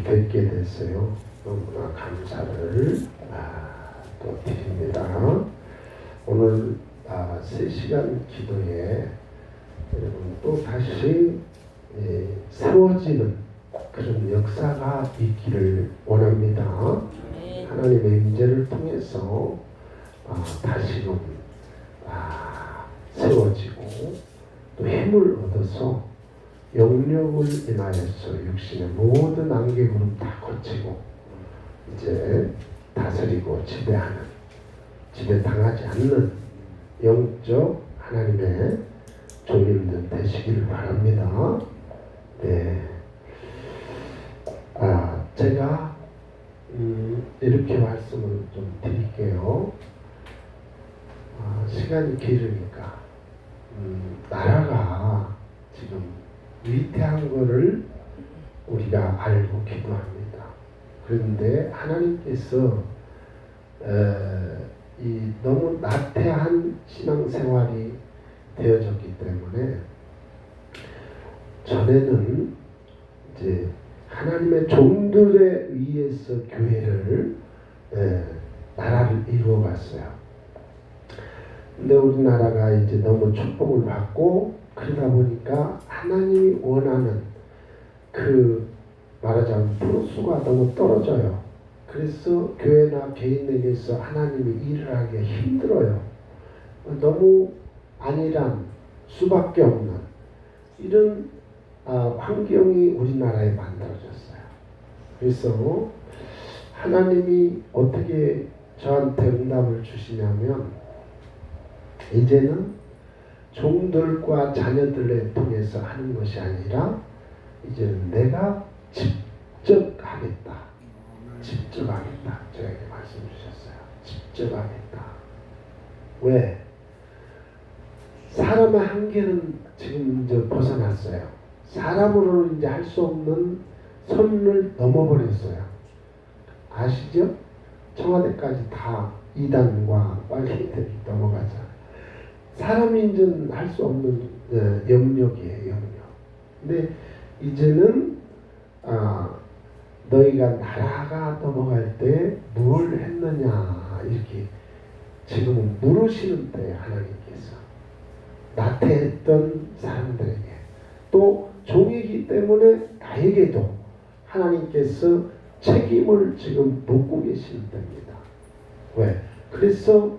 뵙게 됐어요. 너무나 감사를 또 드립니다. 오늘 3시간 기도에 여러분 또 다시 세워지는 그런 역사가 있기를 원합니다. 하나님의 임재를 통해서 다시금 세워지고 또 힘을 얻어서 영력을 인하여서 육신의 모든 안개구름 다 거치고 이제 다스리고 지배당하지 않는 영적 하나님의 종님들 되시기를 바랍니다. 네. 제가 이렇게 말씀을 좀 드릴게요. 시간이 길으니까 나라가 지금 위태한 거를 우리가 알고 기도합니다. 그런데 하나님께서 이 너무 나태한 신앙생활이 되어졌기 때문에 전에는 이제 하나님의 종들에 의해서 교회를 나라를 이루어갔어요. 근데 우리나라가 이제 너무 축복을 받고 그러다 보니까 하나님이 원하는 그 말하자면 프로수가 너무 떨어져요. 그래서 교회나 개인에게서 하나님이 일을 하기가 힘들어요. 너무 안일한 수밖에 없는 이런 환경이 우리나라에 만들어졌어요. 그래서 하나님이 어떻게 저한테 응답을 주시냐면 이제는 종들과 자녀들을 통해서 하는 것이 아니라 이제는 내가 직접 하겠다. 직접 하겠다. 저에게 말씀 주셨어요. 직접 하겠다. 왜? 사람의 한계는 지금 이제 벗어났어요. 사람으로는 이제 할 수 없는 선을 넘어버렸어요. 아시죠? 청와대까지 다 이단과 빨갱이들이 넘어가잖아요. 사람이 이제 할 수 없는 영역이에요. 영역. 근데 이제는 너희가 나라가 넘어갈 때 뭘 했느냐 이렇게 지금은 물으시는 때에 하나님께서 나태했던 사람들에게 또 종이기 때문에 나에게도 하나님께서 책임을 지금 묻고 계시는 때입니다. 왜? 그래서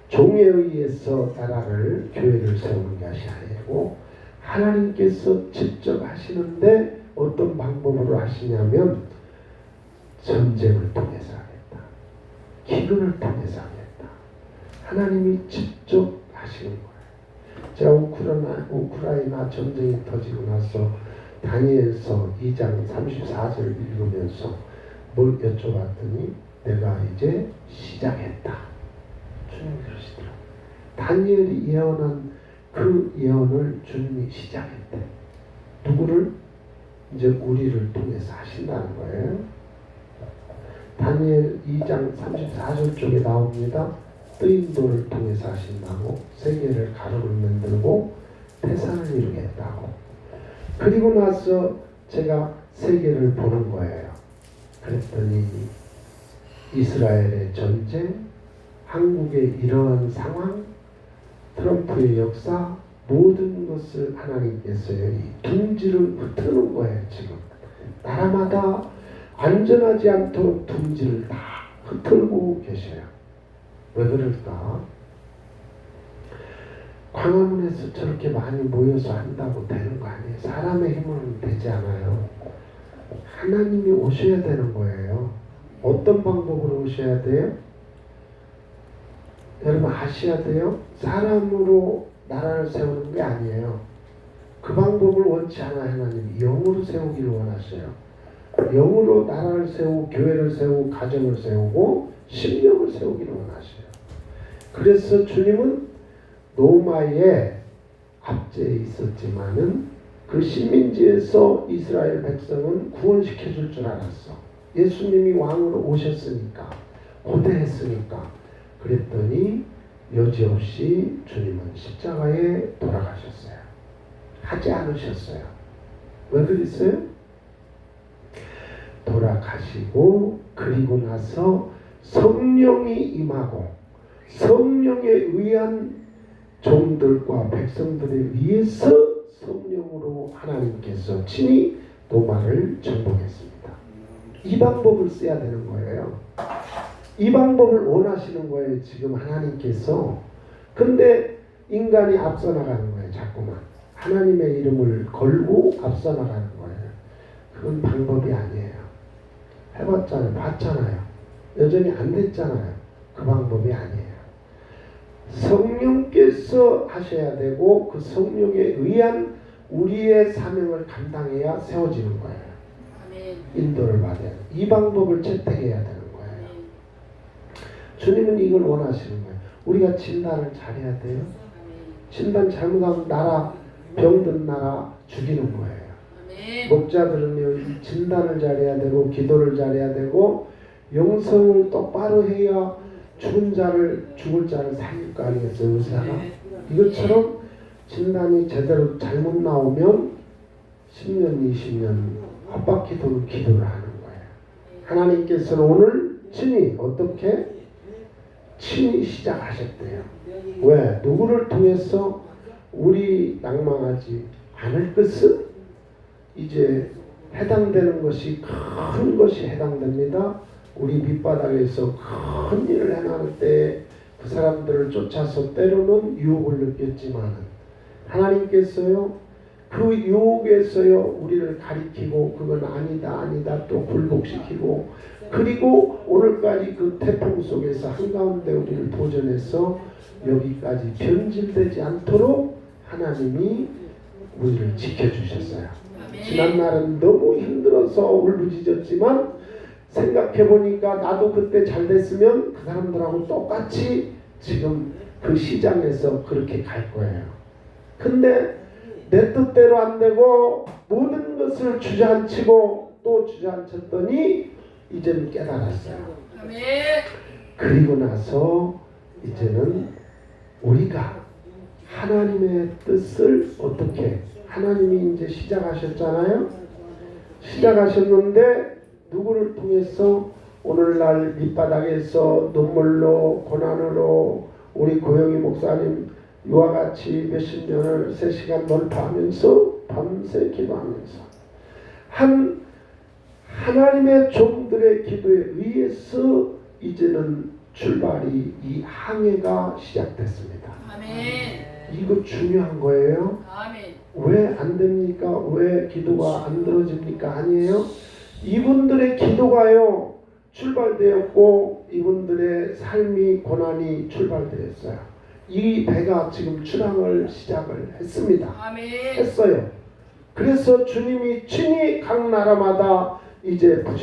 종에 의해서 나라를 교회를 세우는 것이 아니고 하나님께서 직접 하시는데 어떤 방법으로 하시냐면 전쟁을 통해서 하겠다. 기근을 통해서 하겠다. 하나님이 직접 하시는 거예요. 제가 우크라이나 전쟁이 터지고 나서 다니엘서 2장 34절 읽으면서 뭘 여쭤봤더니 내가 이제 시작했다. 주님이 그러시더라고요. 다니엘이 예언한 그 예언을 주님이 시작했대. 누구를? 이제 우리를 통해서 하신다는 거예요. 다니엘 2장 34절 쪽에 나옵니다. 뜨인 돌을 통해서 하신다고 세계를 가루를 만들고 태산을 이루겠다고. 그리고 나서 제가 세계를 보는 거예요. 그랬더니 이스라엘의 전쟁, 한국의 이러한 상황, 트럼프의 역사 모든 것을 하나님께서 이 둥지를 흩트는 거예요. 지금 나라마다 안전하지 않도록 둥지를 다 흩틀고 계셔요. 왜 그럴까? 광화문에서 저렇게 많이 모여서 한다고 되는 거 아니에요. 사람의 힘으로는 되지 않아요. 하나님이 오셔야 되는 거예요. 어떤 방법으로 오셔야 돼요? 여러분 아셔야 돼요. 사람으로 나라를 세우는 게 아니에요. 그 방법을 원치 않아요. 하나님이 영으로 세우기를 원하셔요. 영으로 나라를 세우고 교회를 세우고 가정을 세우고 심령을 세우기를 원하셔요. 그래서 주님은 로마의 압제에 있었지만은 그 식민지에서 이스라엘 백성은 구원시켜 줄 줄 알았어. 예수님이 왕으로 오셨으니까 고대했으니까. 그랬더니 여지없이 주님은 십자가에 돌아가셨어요. 하지 않으셨어요. 왜 그랬어요? 시작하시고 그리고 나서 성령이 임하고 성령에 의한 종들과 백성들에 의해서 성령으로 하나님께서 친히 노마를 정복했습니다. 이 방법을 써야 되는 거예요. 이 방법을 원하시는 거예요. 지금 하나님께서. 근데 인간이 앞서 나가는 거예요. 자꾸만. 하나님의 이름을 걸고 앞서 나가는 거예요. 그건 방법이 아니에요. 해봤잖아요. 봤잖아요. 여전히 안 됐잖아요. 그 방법이 아니에요. 성령께서 하셔야 되고 그 성령에 의한 우리의 사명을 감당해야 세워지는 거예요. 아멘. 인도를 받아야 돼요. 이 방법을 채택해야 되는 거예요. 주님은 이걸 원하시는 거예요. 우리가 진단을 잘해야 돼요. 진단 잘못하면 나라 병든 나라 죽이는 거예요. 목자들은요 이 진단을 잘해야 되고 기도를 잘해야 되고 영성을 똑바로 해야 죽을 자를 살릴 거 아니겠어요, 의사가? 이것처럼 진단이 제대로 잘못 나오면 10년, 20년 헛바퀴 도는 기도를 하는 거예요. 하나님께서는 오늘 친히 어떻게? 친히 시작하셨대요. 왜? 누구를 통해서? 우리 낭망하지 않을 것은 이제 해당되는 것이 큰 것이 해당됩니다. 우리 밑바닥에서 큰 일을 행할 때 그 사람들을 쫓아서 때로는 유혹을 느꼈지만 하나님께서요 그 유혹에서요 우리를 가리키고 그건 아니다 또 굴복시키고 그리고 오늘까지 그 태풍 속에서 한가운데 우리를 보존해서 여기까지 변질되지 않도록 하나님이 우리를 지켜주셨어요. 지난날은 너무 힘들어서 울부짖었지만 생각해보니까 나도 그때 잘 됐으면 그 사람들하고 똑같이 지금 그 시장에서 그렇게 갈 거예요. 근데 내 뜻대로 안 되고 모든 것을 주저앉히고 또 주저앉혔더니 이제는 깨달았어요. 그리고 나서 이제는 우리가 하나님의 뜻을 어떻게 하나님이 이제 시작하셨잖아요. 시작하셨는데 누구를 통해서 오늘날 밑바닥에서 눈물로 고난으로 우리 고영희 목사님 이와 같이 몇십 년을 3시간 몰파하면서 밤새 기도하면서 하나님의 종들의 기도에 의해서 이제는 출발이 이 항해가 시작됐습니다. 아멘. 이거 중요한 거예요. 아멘. 왜 안 됩니까? 왜 기도가 안 들어집니까? 아니에요. 이분들의 기도가요 출발되었고 이분들의 삶이 고난이 출발되었어요. 이 배가 지금 출항을 시작을 했습니다. 아멘. 했어요. 그래서 주님이 친히 각 나라마다 이제 부셔